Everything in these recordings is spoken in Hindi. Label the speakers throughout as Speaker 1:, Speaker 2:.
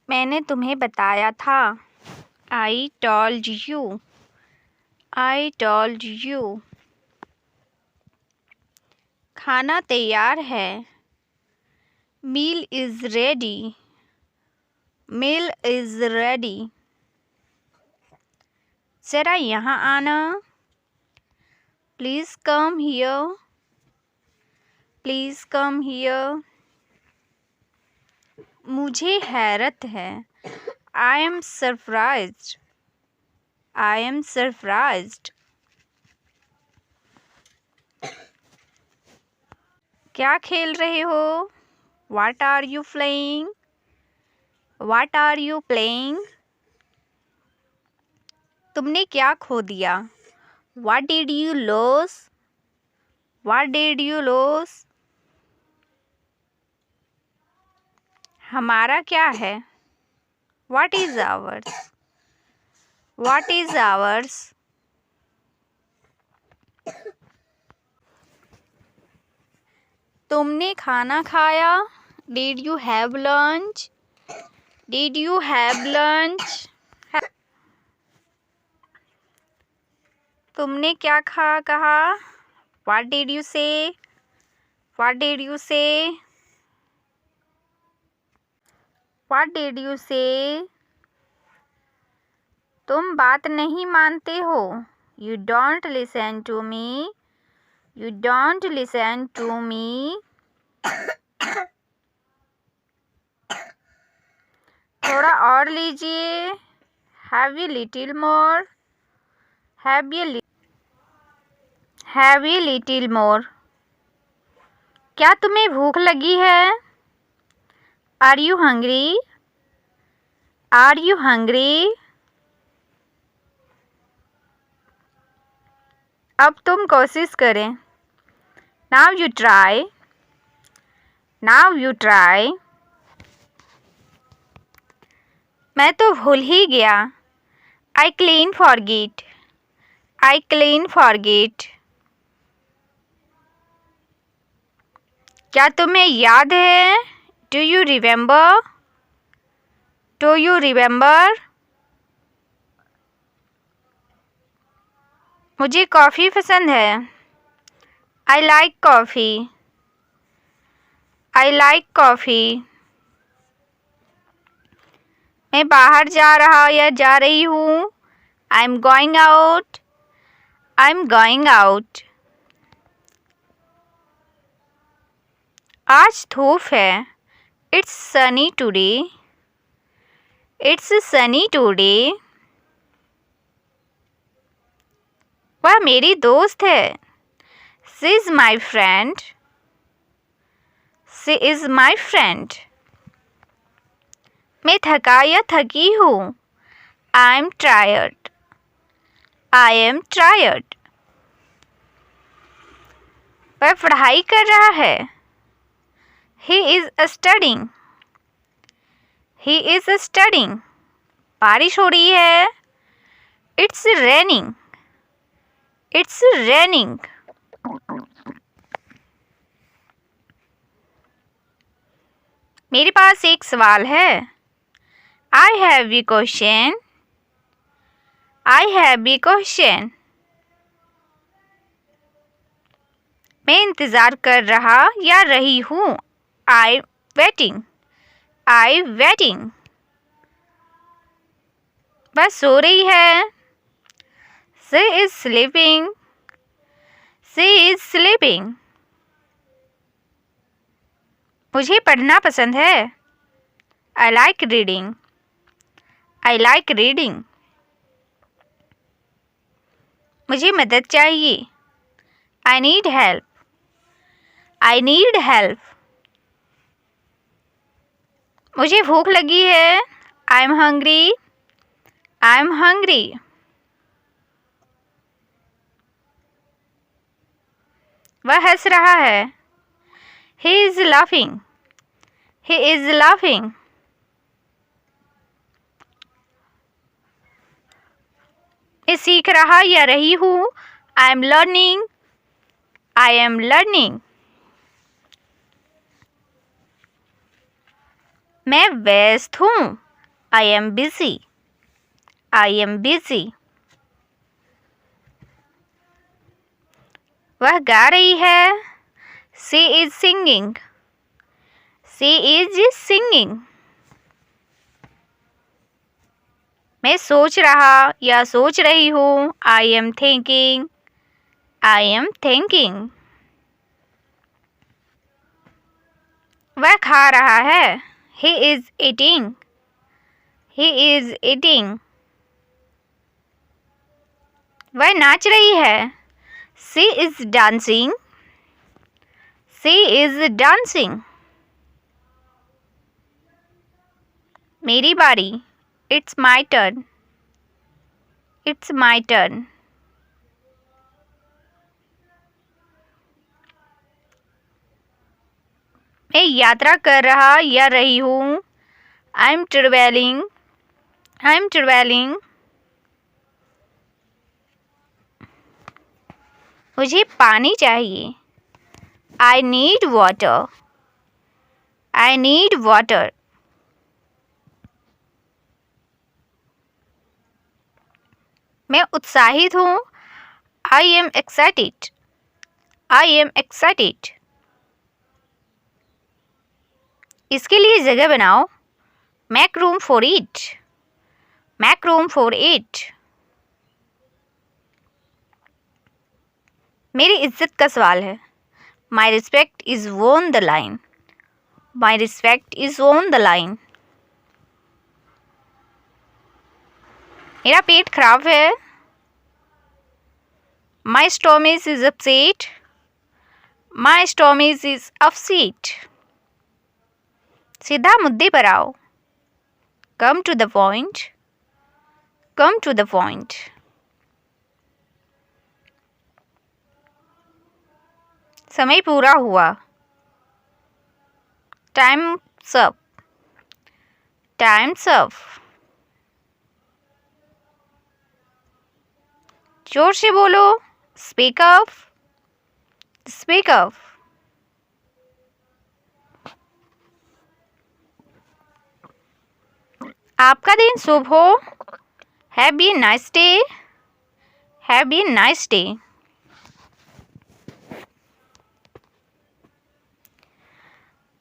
Speaker 1: मैंने तुम्हें बताया था। I told you. I told you. खाना तैयार है। Meal is ready. Meal is ready. जरा यहाँ आना। Please come here. Please come here. मुझे हैरत है। I am surprised. I am surprised. क्या खेल रहे हो? What are you playing? What are you playing? तुमने क्या खो दिया? What did you lose? What did you lose? हमारा क्या है? What is ours? What is ours? तुमने खाना खाया? Did you have lunch? Did you have lunch? तुमने क्या कहा? What did you say? What did you say? What did you say? तुम बात नहीं मानते हो। You don't listen to me. You don't listen to me. थोड़ा और लीजिए। Have a little more. Have a little more. क्या तुम्हें भूख लगी है? Are you hungry? Are you hungry? अब तुम कोशिश करें। Now you try. Now you try. मैं तो भूल ही गया। I clean forget. I clean forget. क्या तुम्हें याद है? Do you remember? Do you remember? मुझे कॉफ़ी पसंद है। I like coffee. I like coffee. मैं बाहर जा रहा या जा रही हूँ। I'm going out. I'm going out. आज धूप है। It's sunny today. It's sunny today. वह मेरी दोस्त है। She is my friend. She is my friend. मैं थका या थकी हूँ। I am tired. I am tired. वह पढ़ाई कर रहा है। He is studying. He is studying. बारिश हो रही है। It's raining. It's raining. मेरे पास एक सवाल है। I have a question. I have a question. मैं इंतज़ार कर रहा या रही हूँ। I waiting. I waiting. वह सो रही है। She is sleeping. She is sleeping. मुझे पढ़ना पसंद है। I like reading. I like reading. मुझे मदद चाहिए। I need help. I need help. मुझे भूख लगी है। I'm hungry. I'm hungry. वह हंस रहा है। He is laughing. He is laughing. मैं सीख रहा या रही हूँ। I am learning. I am learning. मैं व्यस्त हूँ। I am busy. I am busy. वह गा रही है. She is singing. She is singing. मैं सोच रहा या सोच रही हूँ. I am thinking. I am thinking. वह खा रहा है. He is eating. He is eating. वह नाच रही है. She is dancing. She is dancing. मेरी बारी. It's my turn. It's my turn. मैं यात्रा कर रहा या रही हूँ. I'm traveling. I'm traveling. मुझे पानी चाहिए. I need water. I need water. मैं उत्साहित हूँ. I am excited. I am excited. इसके लिए जगह बनाओ. Make room for it. Make room for it. मेरी इज्जत का सवाल है. My respect is on the line. My respect is on the line. मेरा पेट खराब है. My stomach is upset. My stomach is upset. सीधा मुद्दे पर आओ. Come to the point. Come to the point. समय पूरा हुआ. Time's up. Time's up. जोर से बोलो. Speak up. Speak up. आपका दिन शुभ हो. Have a nice day. Have a nice day.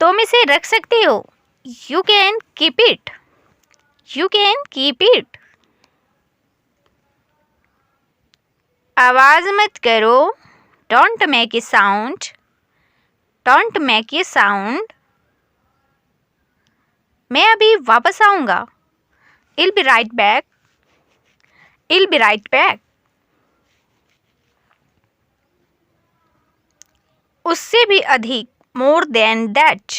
Speaker 1: तुम इसे रख सकते हो. You can keep it. You can keep it. आवाज़ मत करो. Don't make a sound. Don't make a sound. मैं अभी वापस आऊँगा. I'll be right back. I'll be right back. उससे भी अधिक. More than that.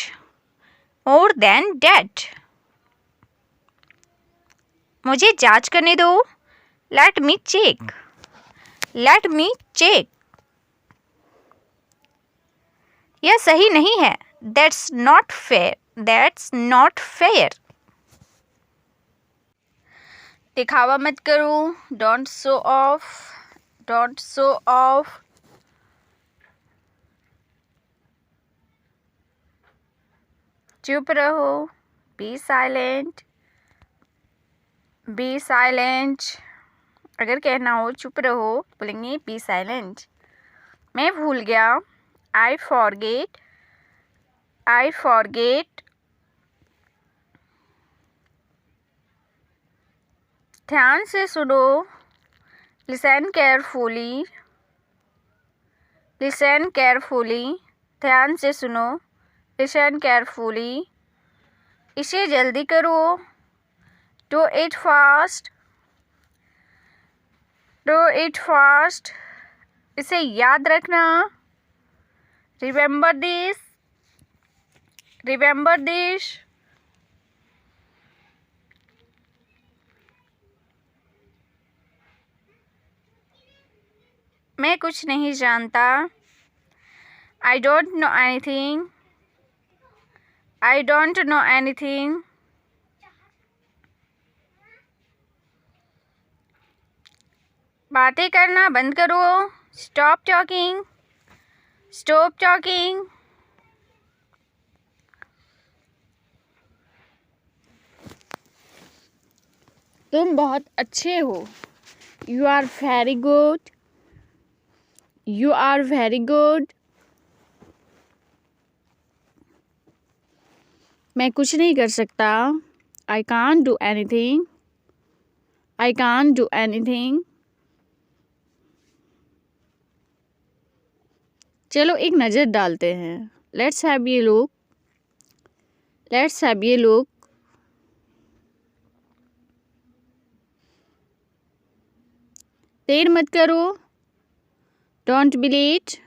Speaker 1: More than that. मुझे जांच करने दो. Let me check. Let me check. यह सही नहीं है. That's not fair. That's not fair. दिखावा मत करो. Don't show off. Don't show off. चुप रहो. Be silent. Be silent. अगर कहना हो चुप रहो बोलेंगे be silent. मैं भूल गया. I forget. I forget. ध्यान से सुनो. Listen carefully. Listen carefully. ध्यान से सुनो. Listen carefully. इसे जल्दी करो. Do it fast. Do it fast. इसे याद रखना. Remember this. Remember this. मैं कुछ नहीं जानता. I don't know anything. I don't know anything. बातें करना बंद करो. Stop talking. Stop talking. तुम बहुत अच्छे हो। You are very good. You are very good. मैं कुछ नहीं कर सकता। I can't do anything. I can't do anything. चलो एक नज़र डालते हैं। Let's have a look. Let's have a look. देर मत करो। Don't be late.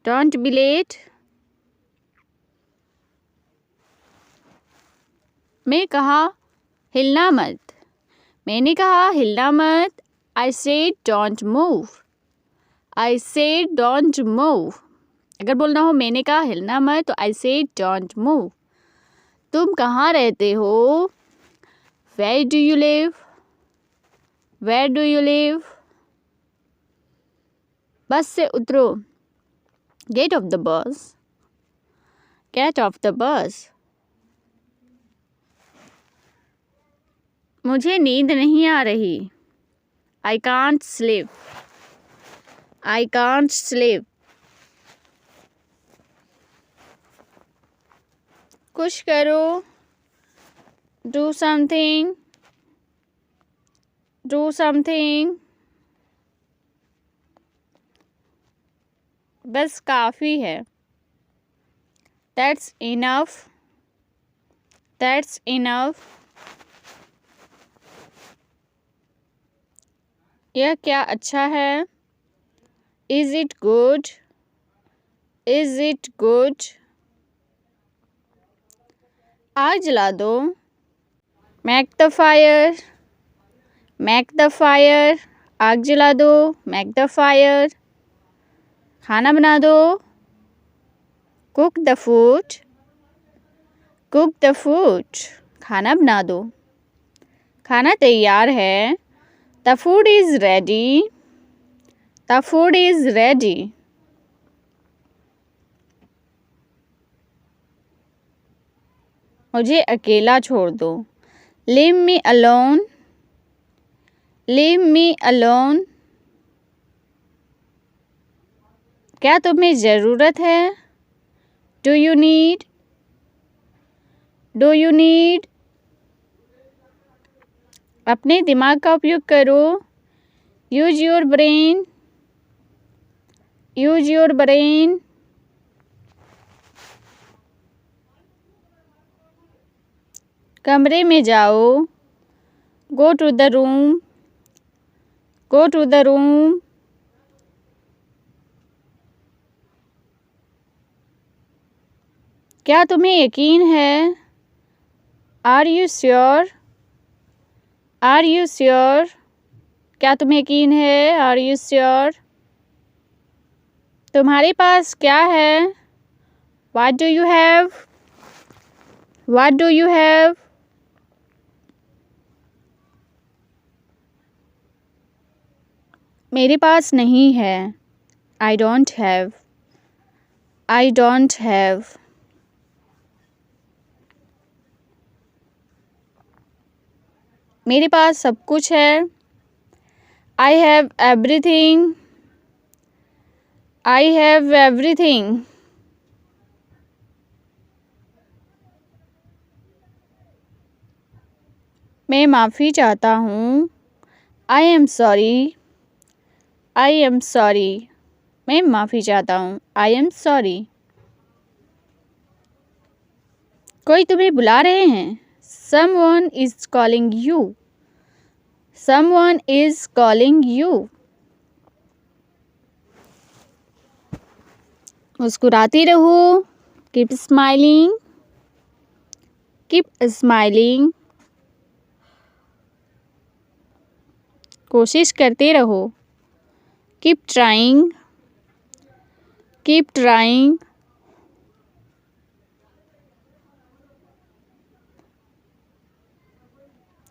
Speaker 1: Don't be late. मैं कहा हिलना मत। मैंने कहा हिलना मत। I said don't move. I said don't move. अगर बोलना हो मैंने कहा हिलना मत तो आई सेड डोंट मूव। तुम कहाँ रहते हो? Where do you live? Where do you live? Bus से उतरो। Get off the bus. Get off the bus. मुझे नींद नहीं आ रही। I can't sleep. I can't sleep. कुछ करो। Do something. Do something. बस काफ़ी है। That's enough. That's enough. यह क्या अच्छा है? Is it good? Is it good? आग जला दो। Make the fire. Make the fire. आग जला दो। Make the fire. खाना बना दो। Cook the food. Cook the food. खाना बना दो। खाना तैयार है। The food is ready. The food is ready. मुझे अकेला छोड़ दो। Leave me alone. Leave me alone. क्या तुम्हें ज़रूरत है? Do you need? Do you need? अपने दिमाग का उपयोग करो। Use your brain. Use your brain. कमरे में जाओ। Go to the room. Go to the room. क्या तुम्हें यकीन है? Are you sure? Are you sure? क्या तुम्हें यकीन है? Are you sure? तुम्हारे पास क्या है? What do you have? What do you have? मेरे पास नहीं है। I don't have. I don't have. मेरे पास सब कुछ है। I have everything. I have everything. मैं माफ़ी चाहता हूँ। I am sorry. I am sorry. मैं माफ़ी चाहता हूँ। I am sorry. कोई तुम्हें बुला रहे हैं। Someone is calling you. Someone is calling you. मुस्कुराती रहो। Keep smiling. Keep smiling. कोशिश करते रहो। Keep trying. Keep trying.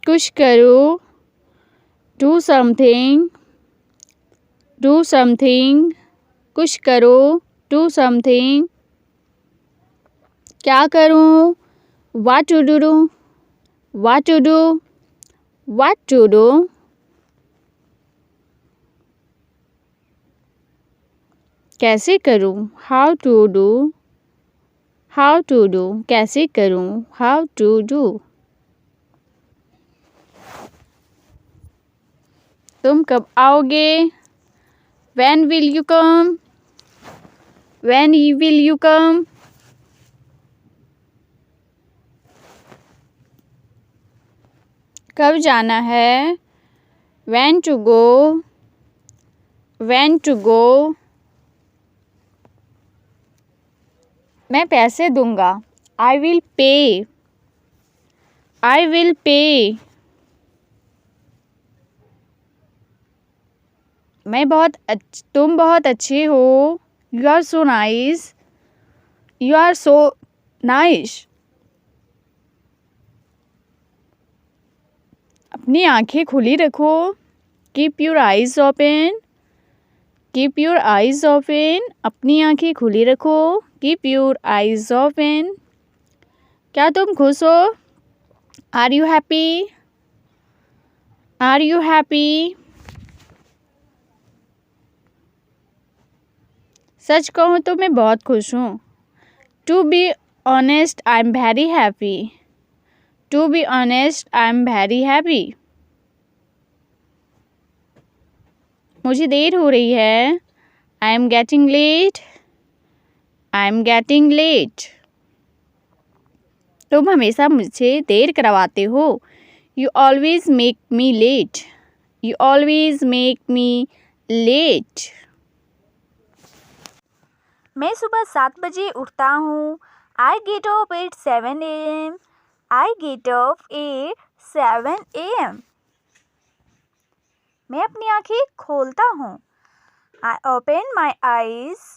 Speaker 1: कुछ करो। Do something. Do something. कुछ करो। Do something. क्या करूँ? What to do? What to do? What to do? कैसे करूं? How to do? How to do? कैसे करूं? How to do? तुम कब आओगे? When will you come? When will you come? कब जाना है? When to go? When to go? मैं पैसे दूंगा। I will pay. I will pay. तुम बहुत अच्छे हो। You are so nice. You are so nice. अपनी आंखें खुली रखो। Keep your eyes open. Keep your eyes open. अपनी आंखें खुली रखो। Keep your eyes open. क्या तुम खुश हो? Are you happy? Are you happy? सच कहूँ तो मैं बहुत खुश हूँ। To be honest, I'm very happy. To be honest, I'm very happy. मुझे देर हो रही है। I'm getting late. I'm getting late. तुम हमेशा मुझे देर करवाते हो। You always make me late. You always make me late. मैं सुबह 7 बजे उठता हूँ। I get up at 7 a.m. I get up at 7 a.m. मैं अपनी आंखें खोलता हूँ। I open my eyes.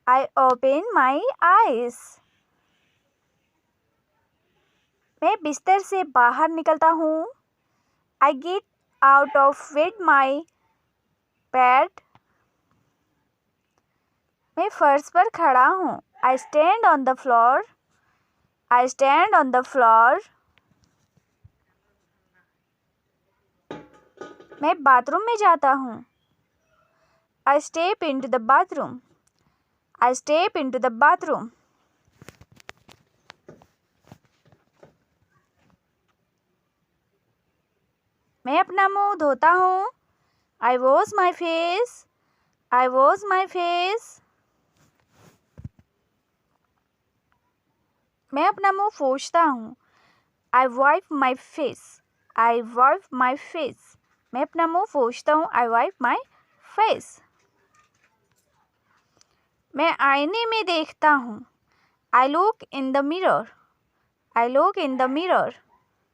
Speaker 1: I open my eyes. मैं बिस्तर से बाहर निकलता हूँ। I get out of my bed. मैं फर्श पर खड़ा हूँ। I stand on the floor. I stand on the floor. मैं बाथरूम में जाता हूँ। I step into the bathroom. I step into the bathroom. मैं अपना मुंह धोता हूँ। I wash my face. I wash my face. मैं अपना मुंह पोंछता हूँ। I wipe my face. I wipe my face. मैं अपना मुंह पोंछता हूँ। I wipe my face. मैं आईने में देखता हूँ। I look in the mirror. I look in the mirror.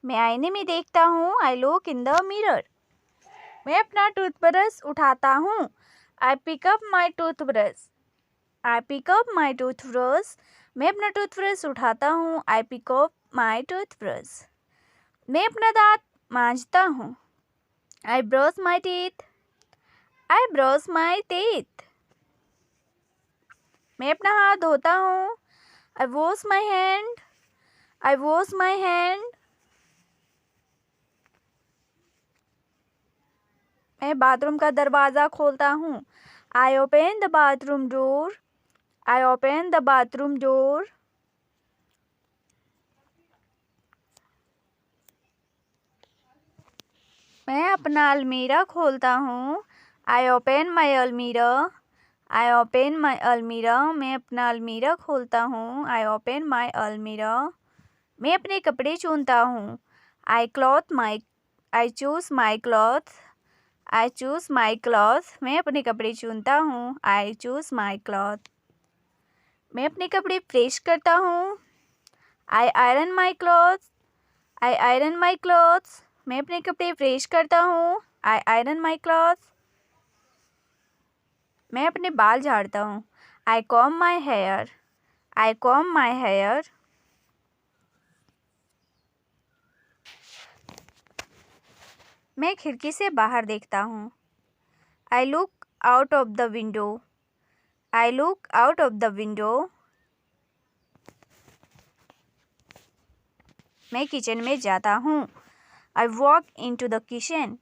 Speaker 1: मैं आईने में देखता हूँ। I look in the mirror. मैं अपना टूथब्रश उठाता हूँ। I pick up my toothbrush. I pick up my toothbrush. मैं अपना टूथब्रश उठाता हूँ। I pick up my toothbrush. मैं अपना दांत मांजता हूँ। I brush my teeth. I brush my teeth. मैं अपना हाथ धोता हूँ। I wash my hand. I wash my hand. मैं बाथरूम का दरवाज़ा खोलता हूँ। I open the bathroom door. I open the bathroom door. मैं अपना अलमीरा खोलता हूँ। I open my almirah. I open my almirah. मैं अपना अलमीरा खोलता हूँ। I open my almirah. मैं अपने कपड़े चुनता हूँ। I choose my clothes. I choose my clothes. मैं अपने कपड़े चुनता हूँ। I choose my clothes. मैं अपने कपड़े प्रेस करता हूँ। I iron my clothes. I iron my clothes. मैं अपने कपड़े प्रेस करता हूँ। I iron my clothes. मैं अपने बाल झाड़ता हूँ। I comb my hair. I comb my hair. मैं खिड़की से बाहर देखता हूँ। I look out of the window. I look out of the window. मैं किचन में जाता हूँ। I walk into the kitchen.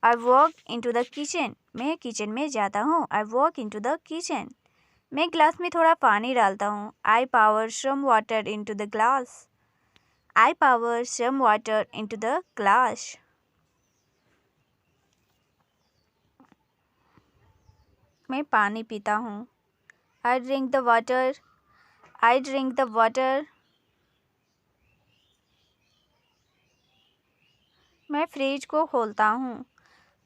Speaker 1: I walk into the kitchen. मैं किचन में जाता हूँ. I walk into the kitchen. मैं ग्लास में थोड़ा पानी डालता हूँ. I pour some water into the glass. I pour some water into the glass. मैं पानी पीता हूँ. I drink the water. I drink the water. मैं फ्रिज को खोलता हूँ.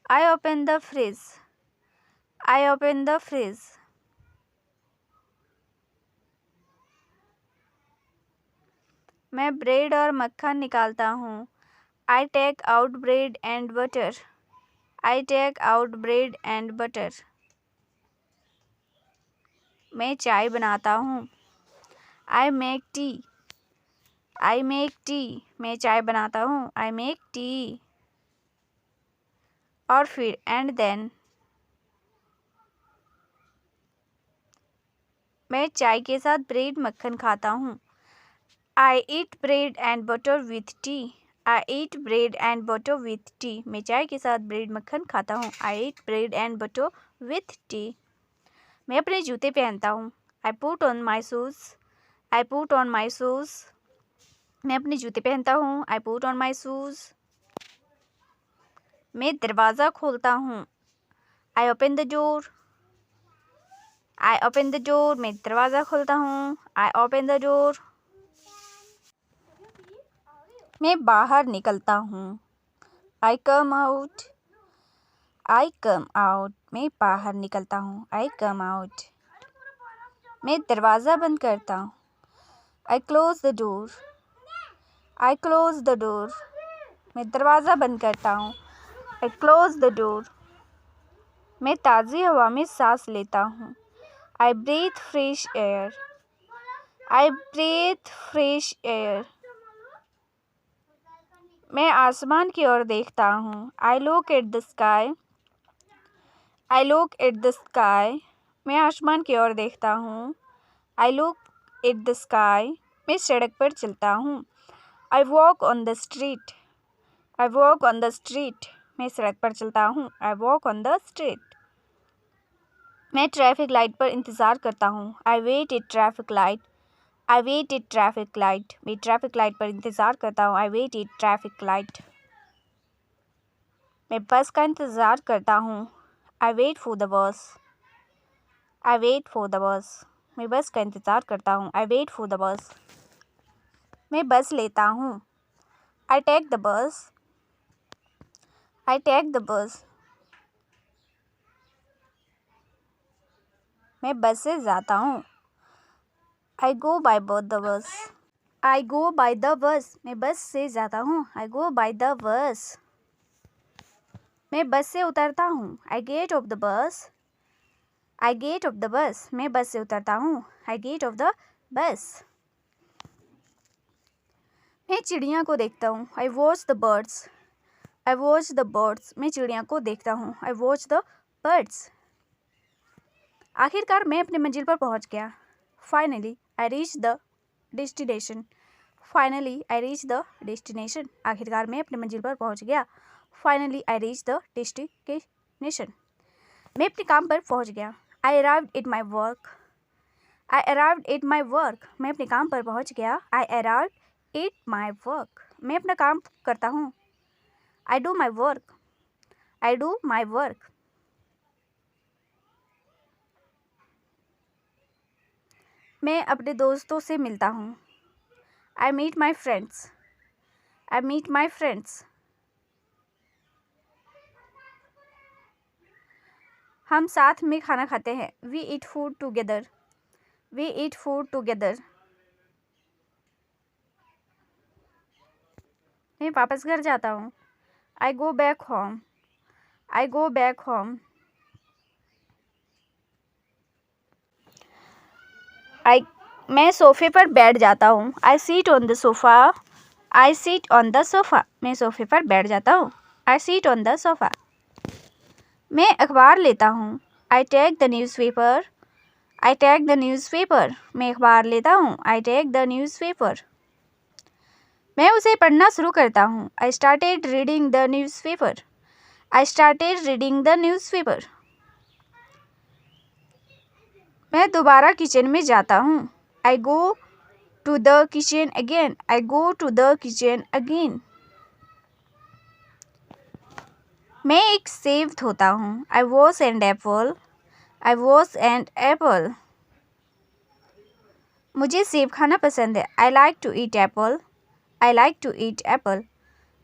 Speaker 1: I open the fridge. I open the fridge. मैं ब्रेड और मक्खन निकालता हूँ. I take out bread and butter. I take out bread and butter. मैं चाय बनाता हूँ. I make tea. I make tea. मैं चाय बनाता हूँ. I make tea. और फिर and then. मैं चाय के साथ ब्रेड मक्खन खाता हूँ. I eat bread and butter with tea. I eat bread and butter with tea. मैं चाय के साथ ब्रेड मक्खन खाता हूँ. I eat bread and butter with tea. मैं अपने जूते पहनता हूँ. I put on my shoes. I put on my shoes. मैं अपने जूते पहनता हूँ. I put on my shoes. मैं दरवाज़ा खोलता हूँ. I open the door. I open the door. मैं दरवाज़ा खोलता हूँ. I open the door. मैं बाहर निकलता हूँ. I come out. I come out. मैं बाहर निकलता हूँ. I come out. मैं दरवाज़ा बंद करता हूँ. I close the door. I close the door. मैं दरवाज़ा बंद करता हूँ. I close the door. मैं ताज़ी हवा में सांस लेता हूँ. I breathe fresh air. I breathe fresh air. मैं आसमान की ओर देखता हूँ. I look at the sky. I look at the sky. मैं आसमान की ओर देखता हूँ. I look at the sky. मैं सड़क पर चलता हूँ. I walk on the street. I walk on the street. मैं सड़क पर चलता हूँ. I walk on the street. मैं ट्रैफिक लाइट पर इंतज़ार करता हूँ. I wait at traffic light. I wait at traffic light. मैं ट्रैफिक लाइट पर इंतज़ार करता हूँ. I wait at traffic light. मैं बस का इंतज़ार करता हूँ. I wait for the bus. I wait for the bus. मैं बस का इंतज़ार करता हूँ. I wait for the bus. मैं बस लेता हूँ. I take the bus. I take the bus. मैं बस से जाता हूँ. I go by both the bus. I go by the bus. मैं बस से जाता हूँ. I go by the bus. मैं बस से उतरता हूँ. I get off the bus. I get off the bus. मैं बस से उतरता हूँ. I get off the bus. मैं चिड़िया को देखता हूँ. I watch the birds. I watch the birds. मैं चिड़िया को देखता हूँ. I watch the birds. आखिरकार मैं अपनी मंजिल पर पहुँच गया. Finally, I reached the destination. Finally, I reached the destination. आखिरकार मैं अपनी मंजिल पर पहुँच गया. Finally, I reached the destination. मैं अपने काम पर पहुँच गया. I arrived at my work. I arrived at my work. मैं अपने काम पर पहुँच गया. I arrived at my work. मैं अपना काम करता हूँ. I do my work. I do my work. मैं अपने दोस्तों से मिलता हूँ. I meet my friends. I meet my friends. हम साथ में खाना खाते हैं. We eat food together. We eat food together. मैं वापस घर जाता हूँ. I go back home. I go back home. मैं सोफे पर बैठ जाता हूँ. I sit on the sofa. I sit on the sofa. मैं सोफे पर बैठ जाता हूँ. I sit on the sofa. मैं अखबार लेता हूँ. I take the newspaper. I take the newspaper. मैं अखबार लेता हूँ. I take the newspaper. मैं उसे पढ़ना शुरू करता हूँ. I started reading the newspaper. I started reading the newspaper. मैं दोबारा किचन में जाता हूँ. I go to the kitchen again. I go to the kitchen again. मैं एक सेब धोता हूँ. I wash an apple. I wash an apple. मुझे सेब खाना पसंद है. I like to eat apple. I like to eat apple.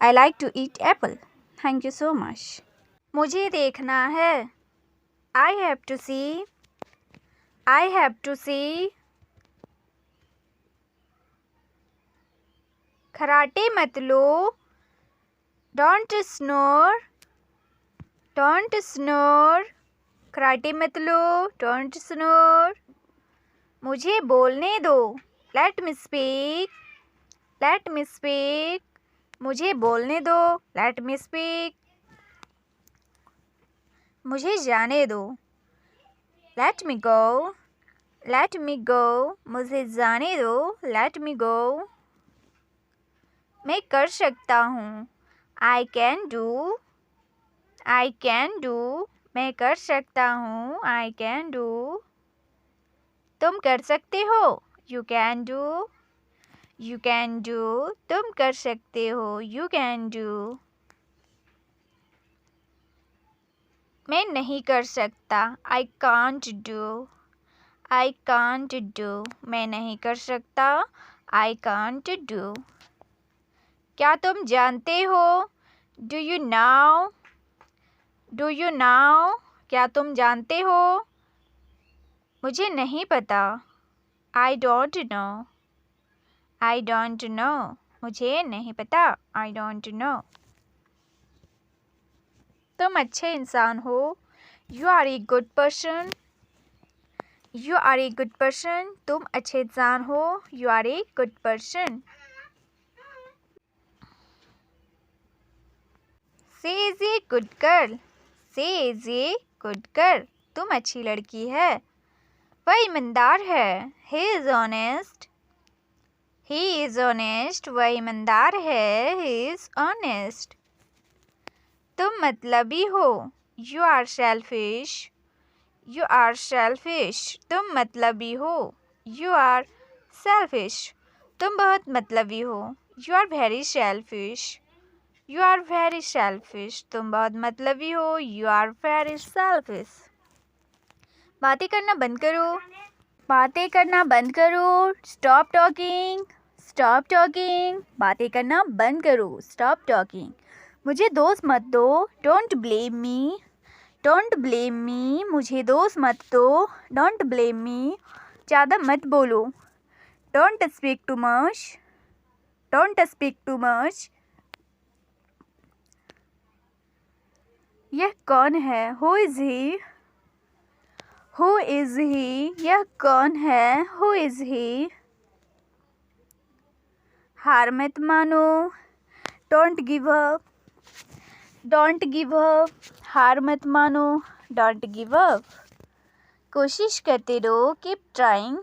Speaker 1: I like to eat apple. Thank you so much. मुझे देखना है. I have to see. I have to see. खराटे मत लो. Don't snore. Don't snore. खराटे मत लो. Don't snore. मुझे बोलने दो. Let me speak. Let me speak. मुझे बोलने दो. Let me speak. मुझे जाने दो. Let me go. Let me go. मुझे जाने दो. Let me go. मैं कर सकता हूँ. I can do. I can do. मैं कर सकता हूँ. I can do. तुम कर सकते हो. You can do. You can do. तुम कर सकते हो. You can do. मैं नहीं कर सकता. I can't do. I can't do. मैं नहीं कर सकता. I can't do. क्या तुम जानते हो. Do you know? Do you know? क्या तुम जानते हो. मुझे नहीं पता. I don't know. I don't know. मुझे नहीं पता. I don't know. तुम अच्छे इंसान हो. You are a good person. You are a good person. तुम अच्छे इंसान हो. You are a good person. She is a good girl. She is a good girl. तुम अच्छी लड़की है. वह ईमानदार है. He is honest. He is honest. वह ईमानदार है. He is honest. तुम मतलबी हो. You are selfish. You are selfish. तुम मतलबी हो. You are selfish. तुम बहुत मतलबी हो. You are very selfish. You are very selfish. तुम बहुत मतलबी हो. You are very selfish. बातें करना बंद करो. बातें करना बंद करो. Stop talking. Stop talking. बातें करना बंद करो. Stop talking. मुझे दोष मत दो. Don't blame me. Don't blame me. मुझे दोष मत दो. Don't blame me. ज़्यादा मत बोलो. Don't speak too much. Don't speak too much. यह कौन है. Who is he? Who is he? यह कौन है. Who is he? हार मत मानो. Don't give up. Don't give up. हार मत मानो. Don't give up. कोशिश करते रहो. Keep trying.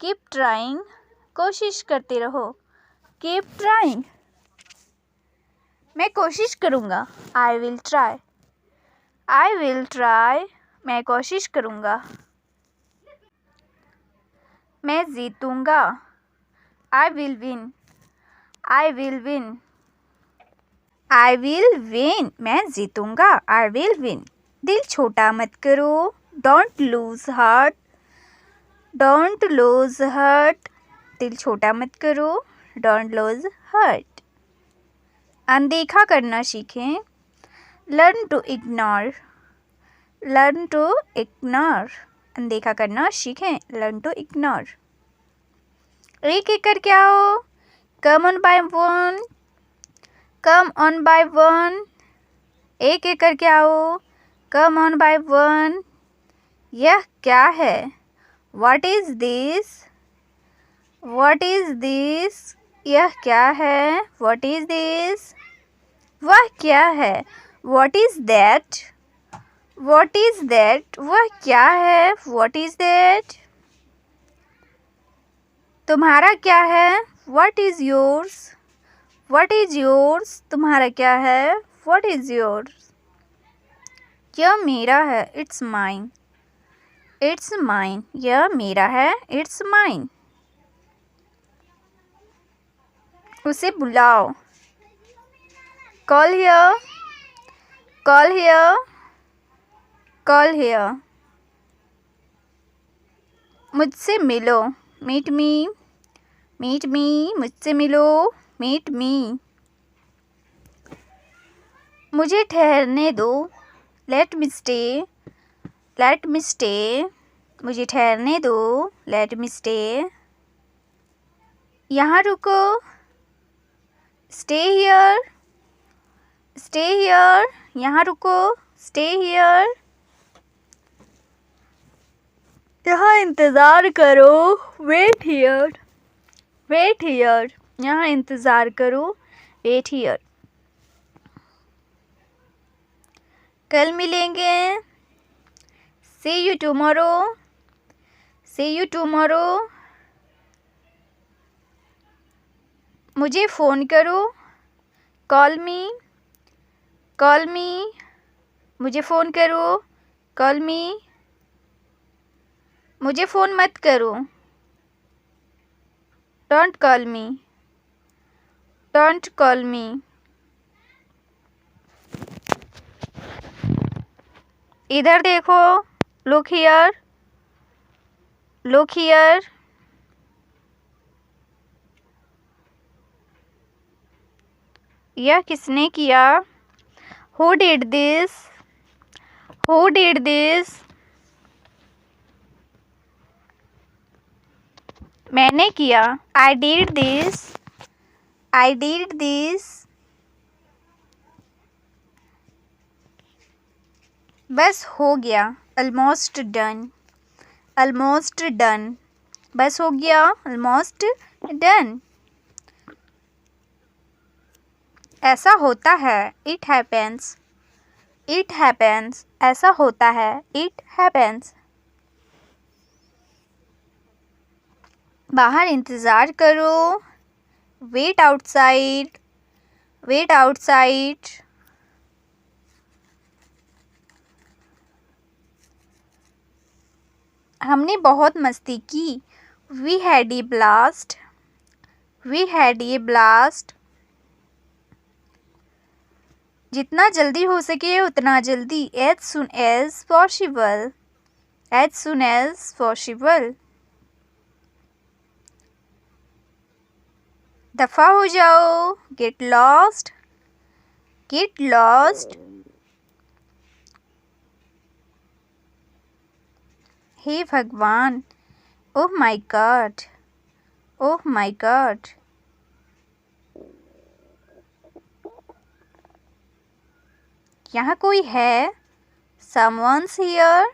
Speaker 1: Keep trying. कोशिश करते रहो. Keep trying. मैं कोशिश करूँगा. I will try. I will try. मैं कोशिश करूँगा. मैं जीतूँगा. I will win. I will win. I will win. मैं जीतूँगा. I will win. दिल छोटा मत करो. Don't lose heart. Don't lose heart. दिल छोटा मत करो. Don't lose heart. अनदेखा करना सीखें. Learn to ignore. Learn to ignore. अनदेखा करना सीखें. Learn to ignore. एक एक करके आओ. Come on by one. Come on by one. एक एक करके आओ. Come on by one. यह क्या है. What is this? What is this? यह क्या है. What is this? वह क्या है. What is that? What is that? वह क्या है. What is that? तुम्हारा क्या है. What is yours? What is yours, तुम्हारा क्या है। व्हाट इज योर्स, यह मेरा है। इट्स माइन, इट्स माइन, यह मेरा है। It's mine. उसे बुलाओ। Call here, call here, call here. मुझसे मिलो। मीट मी, मीट मी, मुझसे मिलो। Meet me. मुझे ठहरने दो। Let me stay, let me stay. मुझे ठहरने दो। Let me stay. यहाँ रुको। Stay here, stay here. यहाँ रुको। Stay here. यहाँ इंतज़ार करो। Wait here, wait here. यहाँ इंतज़ार करो। Wait here. कल मिलेंगे। See you tomorrow, see you tomorrow. मुझे फ़ोन करो। कॉल मी, कॉल मी। मुझे फ़ोन करो। कॉल मी। मुझे फ़ोन मत करो। Don't call me, don't call मी। इधर देखो। Look here, look here. यह किसने किया। Who did this, who did this. मैंने किया। I did this, I did this. बस हो गया। Almost done, almost done. बस हो गया। Almost done. ऐसा होता है। It happens, it happens. ऐसा होता है। It happens. बाहर इंतज़ार करो। Wait outside, wait outside. हमने बहुत मस्ती की। We had a blast, we had a blast. जितना जल्दी हो सके उतना जल्दी। As soon as possible, as soon as possible. दफ़ा हो जाओ। Get lost, get lost. हे भगवान। Oh my god, oh my god. यहाँ कोई है। Someone's here,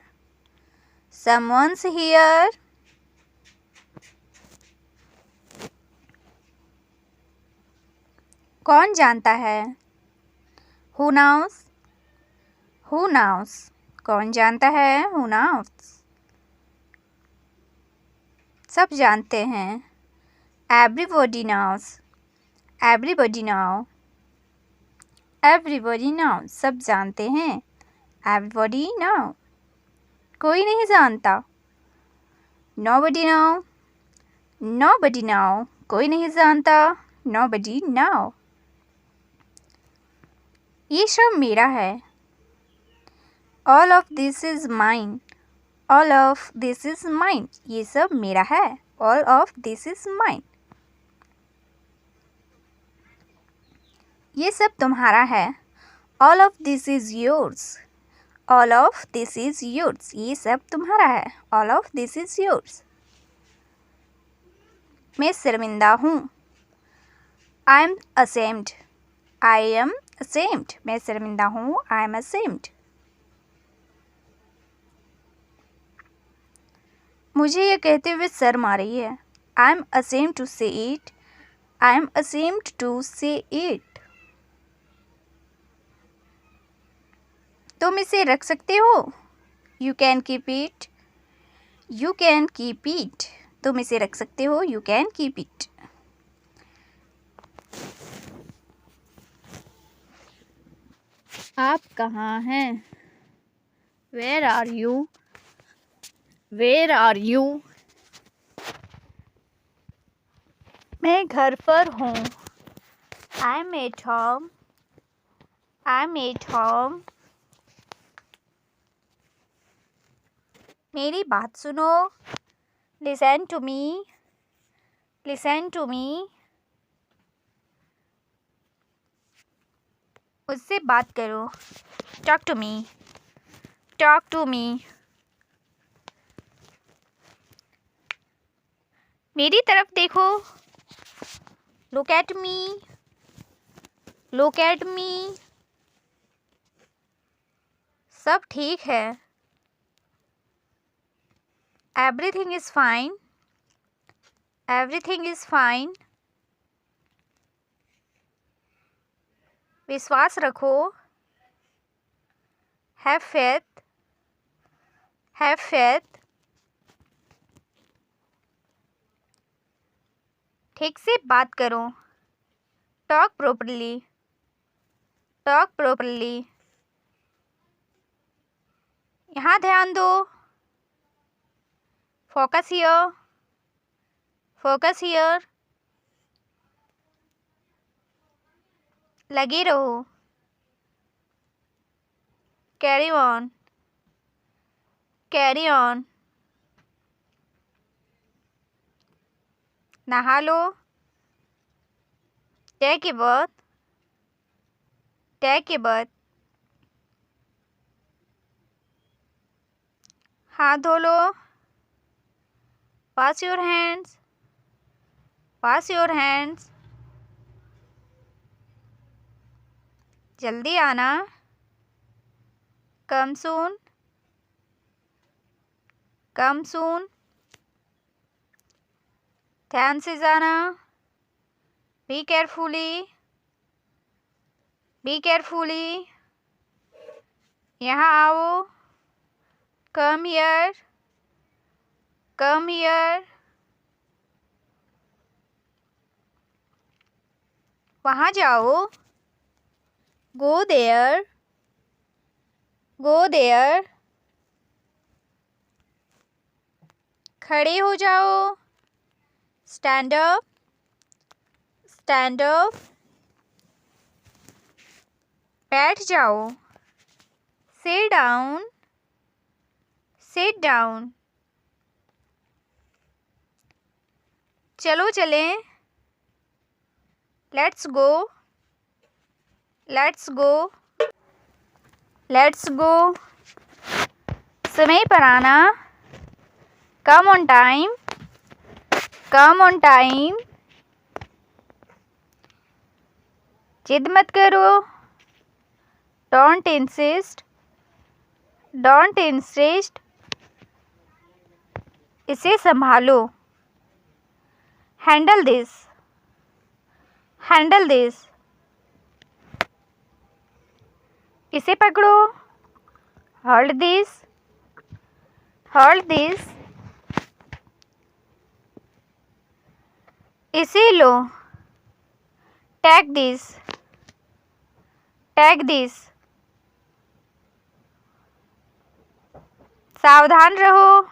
Speaker 1: someone's here. कौन जानता है। Who knows, who knows. कौन जानता है। Who knows. सब जानते हैं। Everybody nose, everybody know, everybody know. सब जानते हैं। Everybody know. कोई नहीं जानता। Nobody know, nobody know. कोई नहीं जानता। Nobody know. ये सब मेरा है। All of this is mine, all of this is mine. ये सब मेरा है। All of this is mine. ये सब तुम्हारा है। All of this is yours, all of this is yours. ये सब तुम्हारा है। All of this is yours. मैं शर्मिंदा हूँ। I am ashamed, I am ashamed. मैं शर्मिंदा हूँ। I am ashamed. मुझे ये कहते हुए शर्म आ रही है। I am ashamed to say it, I am ashamed to say it. तुम इसे रख सकते हो। You can keep it, you can keep it. तुम इसे रख सकते हो। You can keep it. आप कहाँ हैं? Where are you? Where are you? मैं घर पर हूँ। I'm at home. I'm at home. मेरी बात सुनो। Listen to me. Listen to me. मुझसे बात करो। Talk to me. Talk to me. मेरी तरफ देखो। Look at me. Look at me. सब ठीक है। Everything is fine. Everything is fine. विश्वास रखो। Have faith. Have faith. ठीक से बात करो। Talk properly. Talk properly. यहाँ ध्यान दो। Focus here. Focus here. लगे रहो। Carry on. Carry on. नहा लो। Take a bath. Take a bath. हाथ धो लो। Wash your hands. Wash your hands. जल्दी आना। Come soon. Come soon. ध्यान से जाना। Be carefully. Be carefully. यहाँ आओ। Come here. Come here. वहाँ जाओ। Go there. Go there. खड़े हो जाओ। Stand up. Stand up. बैठ जाओ। Sit down. Sit down. चलो चलें। Let's go. Let's go. Let's go. समय पर आना। Come on time. Come on time. जिद मत करो। Don't insist. Don't insist. इसे संभालो। Handle this. Handle this. इसे पकड़ो। Hold this. Hold this. इसे लो। Take this. Take this. सावधान रहो।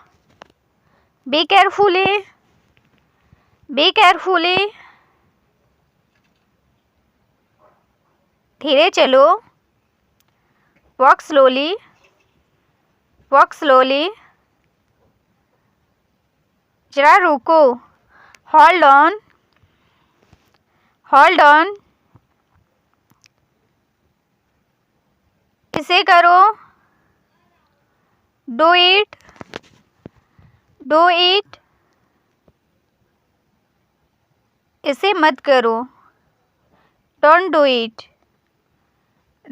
Speaker 1: Be carefully. Be carefully. धीरे चलो। Walk slowly. Walk slowly. जरा रुको। Hold on. Hold on. इसे करो। Do it. Do it. इसे मत करो। Don't do it.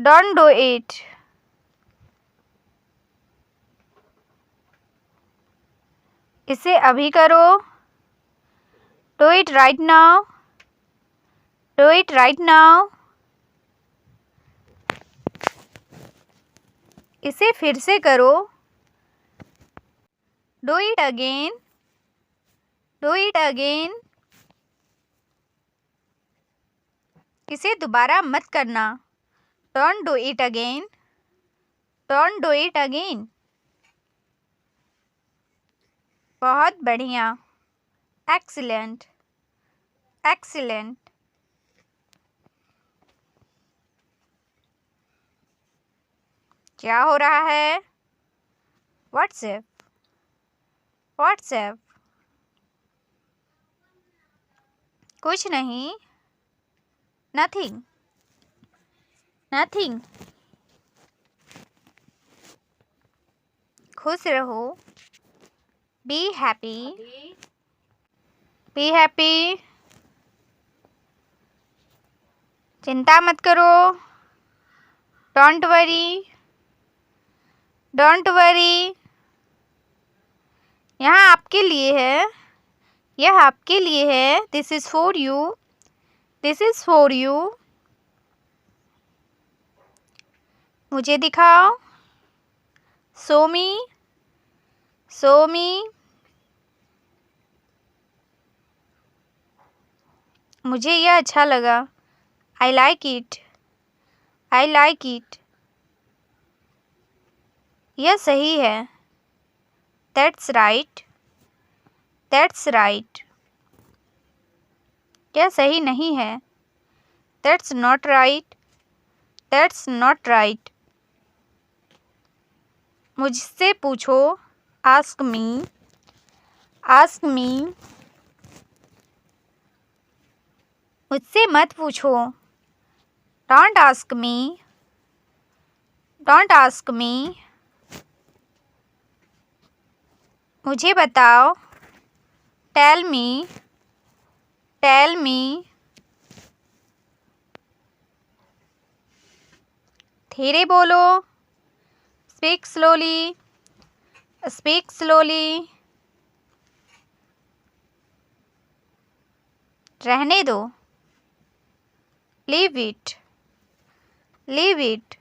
Speaker 1: Don't do it. इसे अभी करो। Do it right now. Do it right now. इसे फिर से करो। Do it again. Do it again. इसे दोबारा मत करना। Don't do it again, don't do it again. बहुत बढ़िया, एक्सीलेंट, एक्सीलेंट। क्या हो रहा है? WhatsApp, WhatsApp. कुछ नहीं, नथिंग, नथिंग। खुश रहो, बी हैप्पी, बी हैप्पी। चिंता मत करो, डोंट वरी, डोंट वरी। यहाँ आपके लिए है, यह आपके लिए है। This is for you, this is for you. मुझे दिखाओ, शो मी, शो मी। मुझे यह अच्छा लगा, I like it, I like it. यह सही है, दैट्स राइट, दैट्स राइट। यह सही नहीं है, that's not right, that's not right. मुझसे पूछो, आस्क मी, आस्क मी। मुझसे मत पूछो, don't ask me, don't ask me. मुझे बताओ, टेल मी, टेल मी। धीरे बोलो, स्पीक स्लोली, स्पीक स्लोली। रहने दो, लीव इट, लीव इट।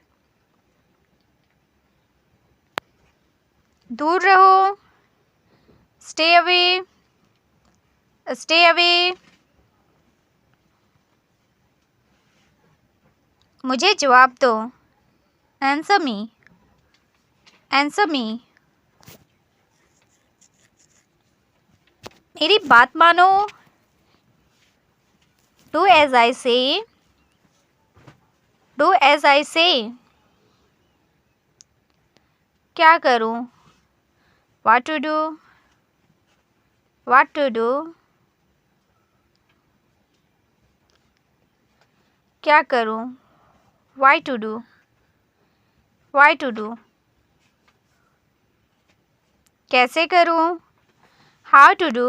Speaker 1: दूर रहो, स्टे अवे, स्टे अवे। मुझे जवाब दो, आंसर मी, आंसर मी। मेरी बात मानो, डू एज आई से, डू एज आई से। क्या करूं? What to do, what to do. क्या करूं? Why to do, why to do. कैसे करूं? How to do,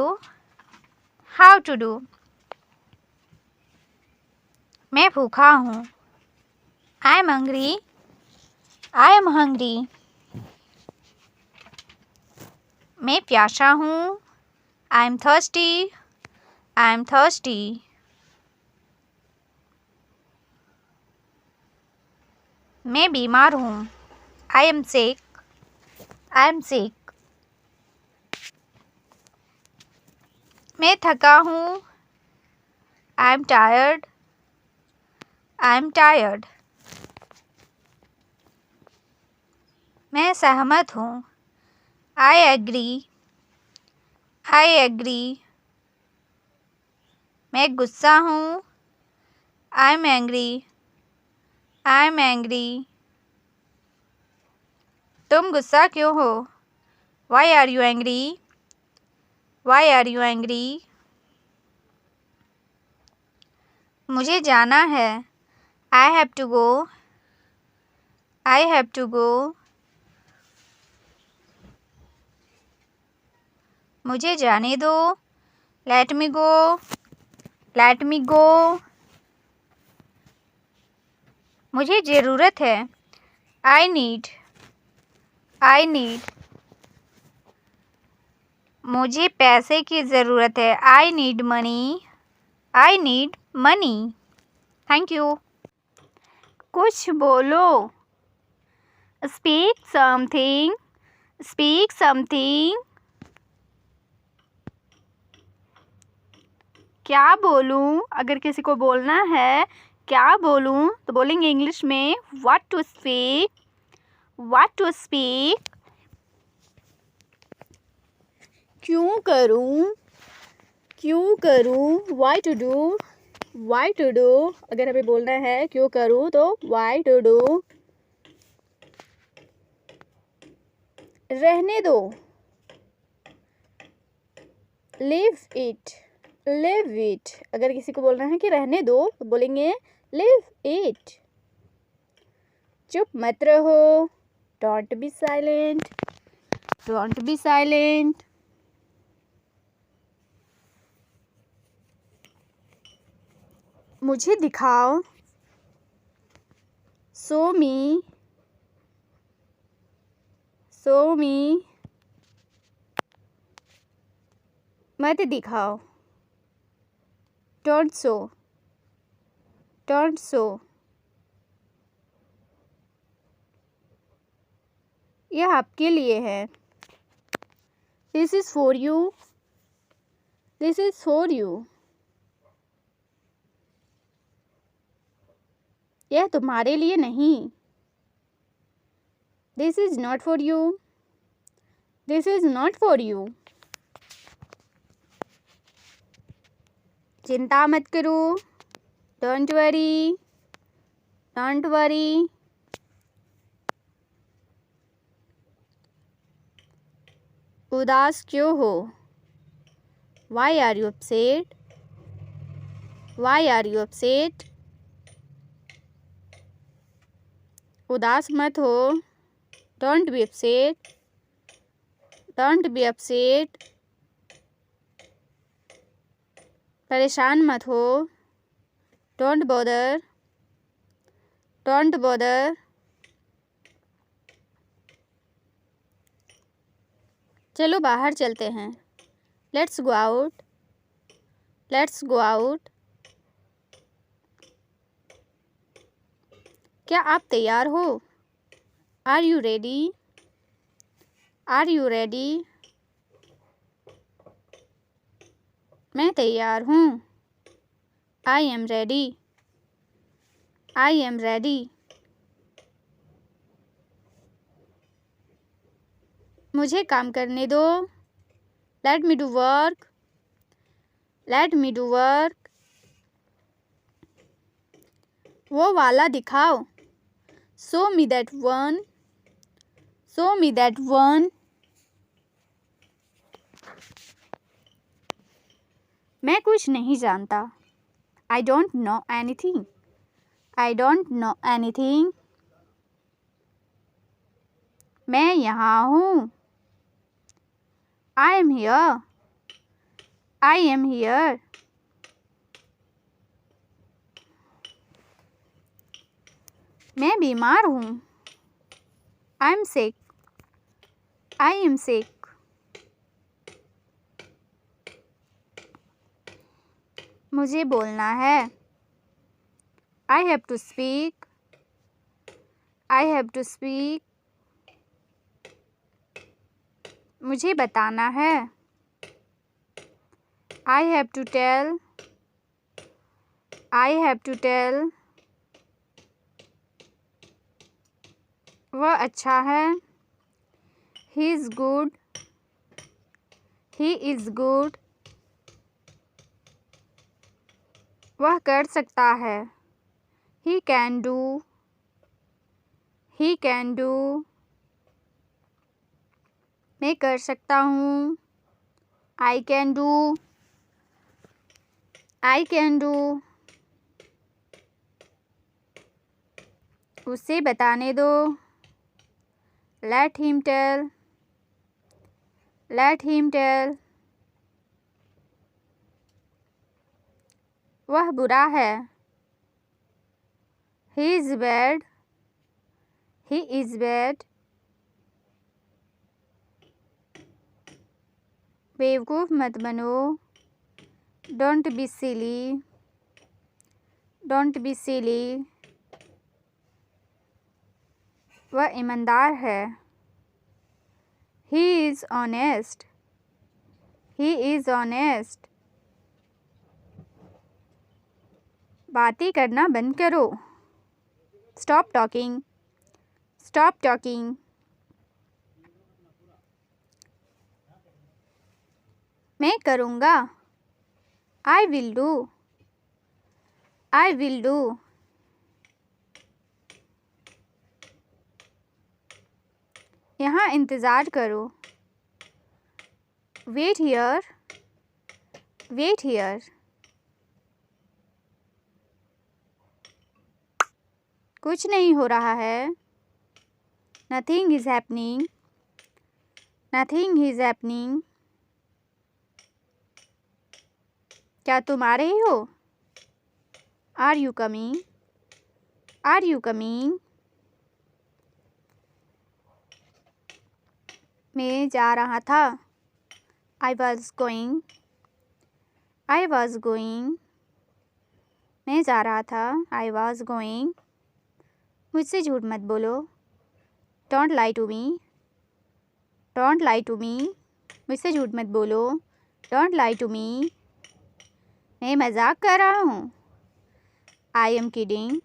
Speaker 1: how to do. मैं भूखा हूँ, I am hungry, I am hungry. मैं प्यासा हूँ, I am thirsty, I am thirsty. मैं बीमार हूँ, I am sick, I am sick. मैं थका हूँ, I am tired, I am tired. मैं सहमत हूँ, आई एग्री, आई एग्री। मैं गुस्सा हूँ, I am angry, I am angry. तुम गुस्सा क्यों हो? Why are you angry, why are you angry. मुझे जाना है, I have to go, I have to go. मुझे जाने दो, लेट मी गो, लेट मी गो। मुझे ज़रूरत है, आई नीड, आई नीड। मुझे पैसे की ज़रूरत है, I need money, I need money. Thank you. कुछ बोलो, स्पीक समथिंग, स्पीक समथिंग। क्या बोलूं? अगर किसी को बोलना है, क्या बोलूं, तो बोलेंगे इंग्लिश में what to speak, what to speak. क्यों करूं, क्यों करूं, why to do, why to do. अगर हमें बोलना है क्यों करूं तो व्हाई टू डू। रहने दो, लिव इट, लिव इट। अगर किसी को बोलना है कि रहने दो तो बोलेंगे लिव इट। चुप मत रहो, don't be silent, don't be silent. मुझे दिखाओ, शो मी, शो मी। मत दिखाओ, डोंट शो, डोंट शो। यह आपके लिए है, this is for you, this is for you. यह तुम्हारे लिए नहीं, this is not for you, this is not for you. चिंता मत करो, डोंट वरी, डोंट वरी। उदास क्यों हो, why are you upset, why are you upset. उदास मत हो, don't be upset, don't be upset. परेशान मत हो, डोंट बॉदर, डोंट बॉदर। चलो बाहर चलते हैं, let's go out, let's go out. क्या आप तैयार हो, are you ready, are you ready. मैं तैयार हूँ, I am ready, I am ready. मुझे काम करने दो, let me do work, let me do work. वो वाला दिखाओ, show me that one, show me that one. मैं कुछ नहीं जानता, I don't know anything, I don't know anything. मैं यहाँ हूँ, I am here, I am here. मैं बीमार हूँ, I am sick, I am sick. मुझे बोलना है, I have to speak, I have to speak. मुझे बताना है, I have to tell, I have to tell. वह अच्छा है, he is good, he is good. वह कर सकता है, he can do, he can do. मैं कर सकता हूँ, I can do, I can do. उसे बताने दो, let him tell, let him tell. वह बुरा है, he is bad, he is bad. बेवकूफ़ मत बनो, don't be silly, don't be silly. वह ईमानदार है, he is honest, he is honest. बातें करना बंद करो। Stop talking, stop talking. मैं करूँगा, I will do, I will do. यहाँ इंतज़ार करो, वेट हियर, वेट हियर। कुछ नहीं हो रहा है, nothing is happening, nothing is happening. क्या तुम आ रहे हो? Are you coming, are you coming. मैं जा रहा था, I was going, I was going. मैं जा रहा था, आई वॉज गोइंग। मुझसे झूठ मत बोलो, don't lie to me, don't lie to me. मुझसे झूठ मत बोलो, डोंट लाई टू मी। मैं मजाक कर रहा हूँ, I am kidding,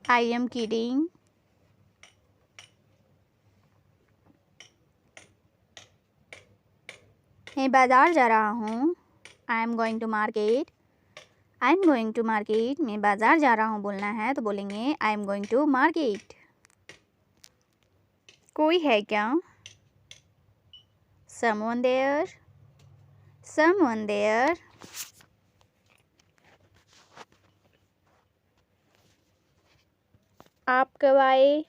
Speaker 1: I am kidding. मैं बाज़ार जा रहा हूँ, I am going to market, I am going to market. मैं बाज़ार जा रहा हूँ बोलना है तो बोलेंगे I am going to market. कोई है क्या? someone there, someone there। आप कब आए?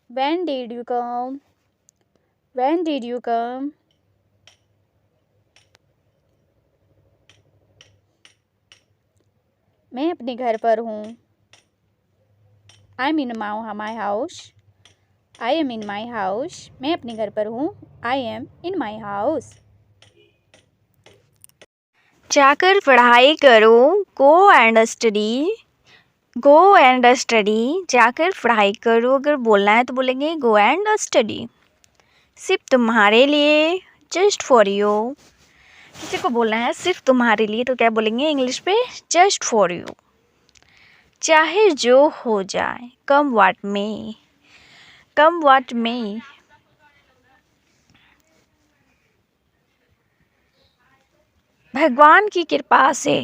Speaker 1: when did you come, when did you come। मैं अपने घर पर हूँ, I M in my house, I am in my house. मैं अपने घर पर हूँ, I M in my house. जाकर पढ़ाई करो, go and study, go and study. जाकर पढ़ाई करो, अगर बोलना है तो बोलेंगे गो एंड स्टडी। सिर्फ तुम्हारे लिए, जस्ट फॉर यू। किसी को बोलना है सिर्फ तुम्हारे लिए तो क्या बोलेंगे इंग्लिश पे? Just for you. चाहे जो हो जाए, कम व्हाट में, कम व्हाट में। भगवान की कृपा से,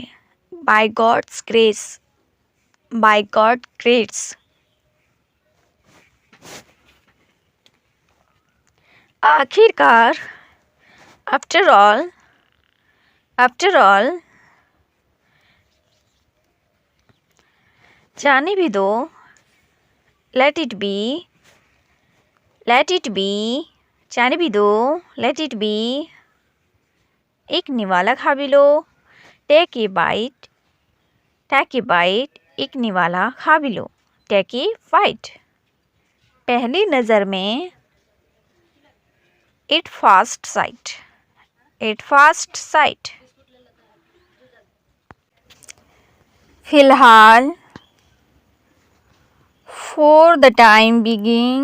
Speaker 1: by God's grace, by God grace. आखिरकार, आफ्टर ऑल, आफ्टर ऑल। जाने भी दो, let it be, let it be. जाने भी दो, लेट इट बी। एक निवाला खा भी लो, take a bite, take a bite. एक निवाला खा भी लो, टेक ए बाइट। पहली नज़र में, at first sight, at first sight. फिलहाल, for the time being,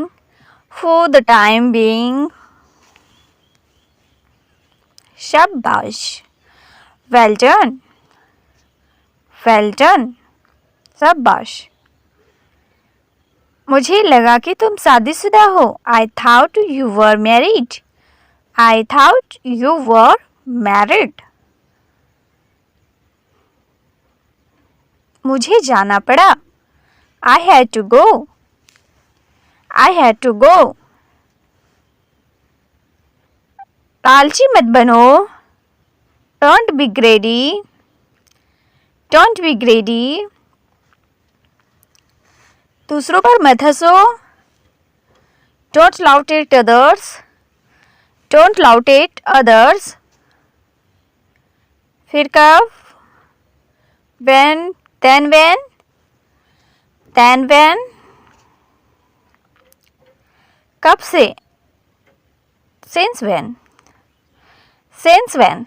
Speaker 1: for the time being। शाबाश, well done, well done। शाबाश। मुझे लगा कि तुम शादीशुदा हो, I thought you were married, I thought you were married। मुझे जाना पड़ा, I had to go, I had to go। लालची मत बनो, don't be greedy, don't be greedy। दूसरों पर मत हंसो, don't laugh at others, don't laugh at others। फिर कब? when, then when, then when। कब से? since when, since when।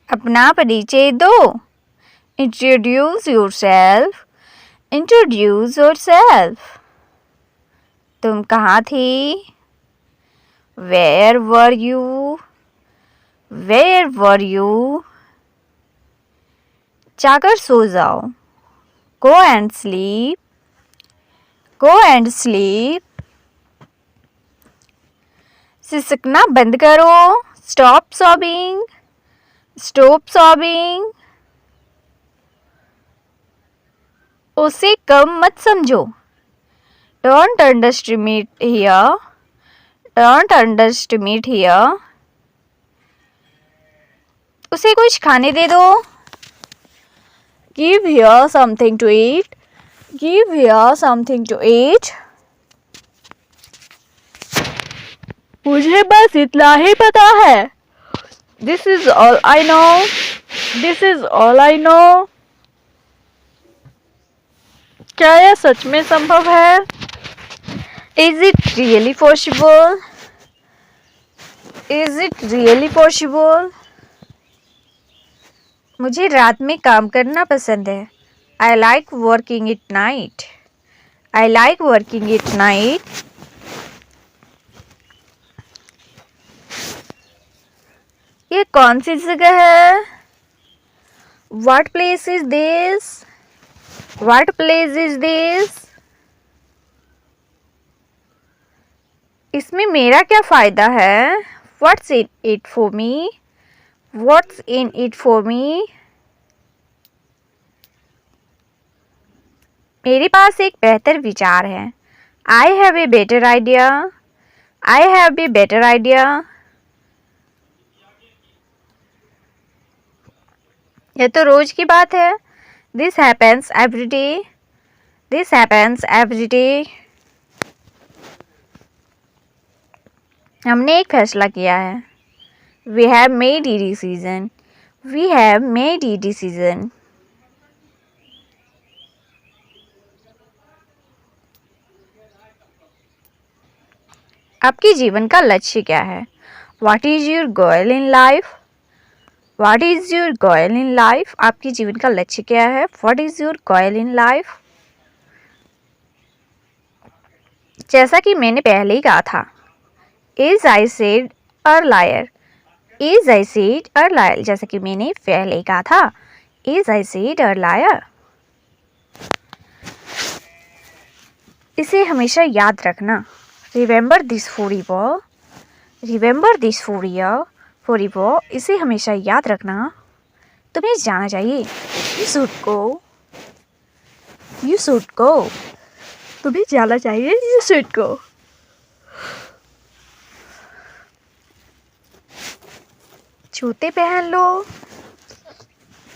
Speaker 1: अपना परिचय दो, introduce yourself, introduce yourself। तुम कहाँ थी? where were you, where were you? जाकर सो जाओ। Go and sleep. Go and sleep. सिसकना बंद करो। Stop sobbing. Stop sobbing. उसे कम मत समझो। Don't underestimate here. Don't underestimate here. उसे कुछ खाने दे दो। Give here something to eat. Give here something to eat. मुझे बस इतना ही पता है। This is all I know. This is all I know. क्या यह सच में संभव है? Is it really possible? Is it really possible? मुझे रात में काम करना पसंद है। I like working at night. I like working at night. ये कौन सी जगह है? What place is this? What place is this? इसमें मेरा क्या फ़ायदा है? What's in it for me? What's in it for me? मेरे पास एक बेहतर विचार है। I have a better idea. I have a better idea. यह तो रोज की बात है। This happens every day. This happens every day. हमने एक फैसला किया है। We have made a decision. We have made a decision. आपके जीवन का लक्ष्य क्या है? What is your goal in life? What is your goal in life? आपके जीवन का लक्ष्य क्या है? What is your goal in life? जैसा कि मैंने पहले ही कहा था। As I said earlier. As I said earlier. जैसा कि मैंने पहले ही कहा था। As I said earlier. इसे हमेशा याद रखना। Remember this forever. Remember this forever. इसे हमेशा याद रखना। तुम्हें जाना चाहिए। You should go. You should go. तुम्हें जाना चाहिए। You should go. जूते पहन लो।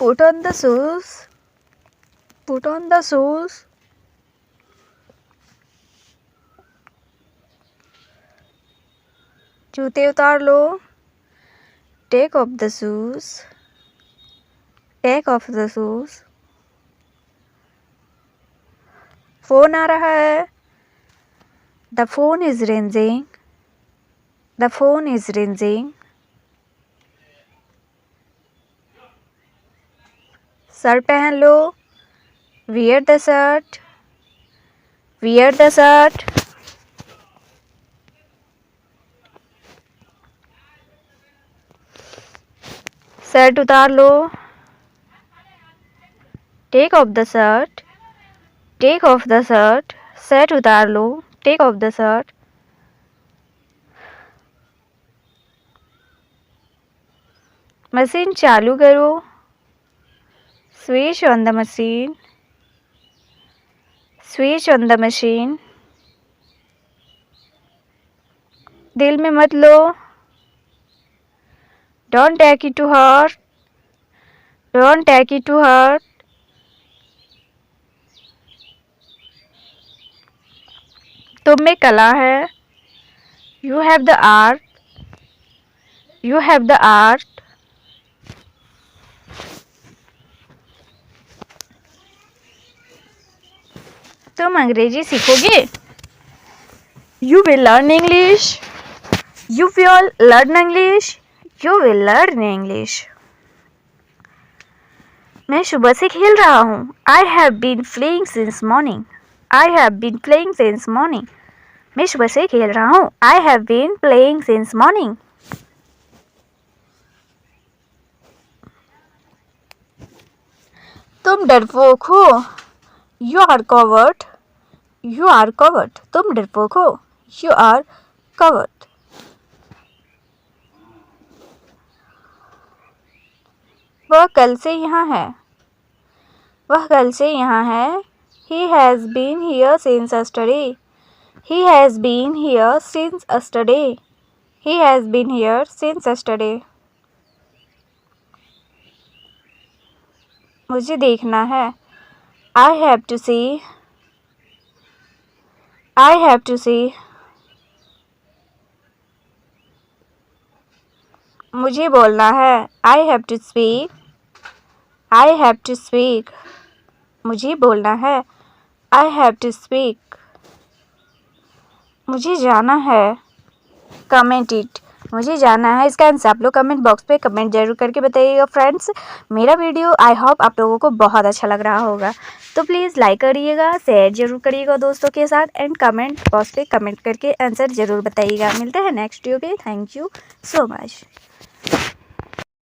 Speaker 1: Put on the shoes. Put on the shoes. जूते उतार लो। Take off the shoes. Take off the shoes. Phone आ रहा है। The phone is ringing. The phone is ringing. Shirt पहन लो। Wear the shirt. Wear the shirt. Shirt उतार लो। Take off the shirt. Take off the shirt. Shirt उतार लो। Take off the shirt. Machine चालू करो। Switch on the machine. Switch on the machine. दिल में मत लो। Don't take it to heart. Don't take it to heart. तुम में कला है। You have the art. You have the art. तुम अंग्रेजी सीखोगे। You will learn English. You will learn English. You will learn English. मैं सुबह से खेल रहा हूँ। I have been playing since morning. I have been playing since morning. मैं सुबह से खेल रहा हूँ। I have been playing since morning. तुम डरपोक हो। You are coward. You are coward. तुम डरपोक हो। You are coward. वह कल से यहाँ है। वह कल से यहाँ है। He has been here since yesterday. He has been here since yesterday. He has been here since yesterday. मुझे देखना है। I have to see. I have to see. मुझे बोलना है। I have to speak. I have to speak. मुझे बोलना है। I have to speak. मुझे जाना है। Comment it. मुझे जाना है। इसका आंसर आप लोग कमेंट बॉक्स पे कमेंट जरूर करके बताइएगा फ्रेंड्स। मेरा वीडियो आई होप आप लोगों को बहुत अच्छा लग रहा होगा, तो प्लीज़ लाइक करिएगा, शेयर जरूर करिएगा दोस्तों के साथ एंड कमेंट बॉक्स पे कमेंट करके आंसर ज़रूर बताइएगा। मिलते हैं नेक्स्ट वीडियो पे। Thank you so much.